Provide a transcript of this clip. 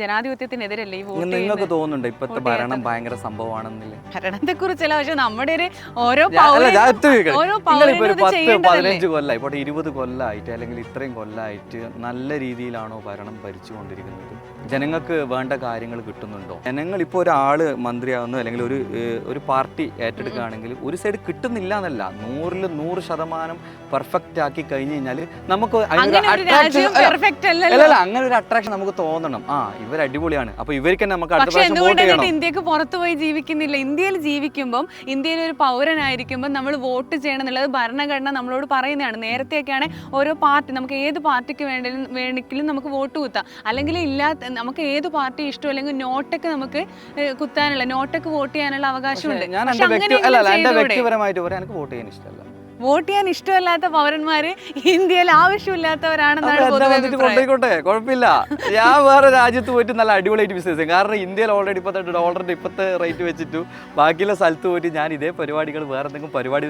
ജനാധിപത്യത്തിനെതിരല്ലേ ഈ വോട്ട് നിങ്ങൾക്ക് തോന്നുന്നുണ്ടോ ഇപ്പോഴത്തെ ഭരണം ഭയങ്കര സംഭവമാണെന്നില്ലേ? ഭരണത്തെ കുറിച്ചല്ല, പക്ഷെ നമ്മുടെ ഒരു ഓരോ ഒരു 10-15 കൊല്ലമായി ഇപ്പോൾ 20 കൊല്ലമായിട്ട് അല്ലെങ്കിൽ ഇത്രയും കൊല്ലമായിട്ട് നല്ല രീതിയിലാണോ ഭരണം ഭരിച്ചുകൊണ്ടിരിക്കുന്നത്? ജനങ്ങൾക്ക് വേണ്ട കാര്യങ്ങൾ കിട്ടുന്നുണ്ടോ? ജനങ്ങൾ ഇപ്പോൾ ഒരാള് മന്ത്രിയാവുന്നു അല്ലെങ്കിൽ ഒരു പാർട്ടി ഏറ്റെടുക്കുകയാണെങ്കിൽ ഒരു സൈഡ് കിട്ടുന്നില്ല എന്നല്ല, 100% പെർഫെക്റ്റ് ആക്കി കഴിഞ്ഞു കഴിഞ്ഞാൽ നമുക്ക് അങ്ങനെ ഒരു അട്രാക്ഷൻ നമുക്ക് തോന്നണം. ഇവർ അടിപൊളിയാണ്, അപ്പൊ ഇവർക്ക് നമുക്ക് അടുത്ത പ്രാവശ്യം വോട്ട് ചെയ്യണം. ഇന്ത്യക്ക് പുറത്തു പോയി ജീവിക്കുന്നില്ല, ഇന്ത്യയിൽ ജീവിക്കുമ്പോൾ ഇന്ത്യയിൽ ഒരു പൗരനായിരിക്കുമ്പോൾ നമ്മൾ വോട്ട് ചെയ്യണം എന്നുള്ളത് ഭരണഘടന നമ്മളോട് പറയുന്നതാണ്. നേരത്തെയൊക്കെയാണ് ഓരോ പാർട്ടി, നമുക്ക് ഏത് പാർട്ടിക്ക് വേണമെങ്കിലും നമുക്ക് വോട്ട് കുത്താം, അല്ലെങ്കിൽ ഇല്ലാത്ത നമുക്ക് ഏത് പാർട്ടി ഇഷ്ടം അല്ലെങ്കിൽ നോട്ടൊക്കെ നമുക്ക് കുത്താനുള്ള നോട്ടൊക്കെ വോട്ട് ചെയ്യാനുള്ള അവകാശമുണ്ട്. ഞാൻ എന്റെ വ്യക്തിപരമായിട്ട് പറയാൻ എനിക്ക് വോട്ട് ചെയ്യാൻ ഇഷ്ടമല്ല. വോട്ട് ചെയ്യാൻ ഇഷ്ടമല്ലാത്ത പൗരന്മാര് ഇന്ത്യയിൽ ആവശ്യമില്ലാത്തവരാണെന്നാണ് കൊണ്ടോട്ടെ, കുഴപ്പമില്ല. ഞാൻ വേറെ രാജ്യത്ത് പോയിട്ട് നല്ല അടിപൊളിയായിട്ട് ബിസിനസ് ചെയ്യും. കാരണം ഇന്ത്യയിൽ ഓൾറെഡി $40 ഇപ്പോഴത്തെ റേറ്റ് വെച്ചിട്ടു ബാക്കിയുള്ള സ്ഥലത്ത് പോയിട്ട് ഞാൻ ഇതേ പരിപാടികൾ വേറെ എന്തെങ്കിലും പരിപാടി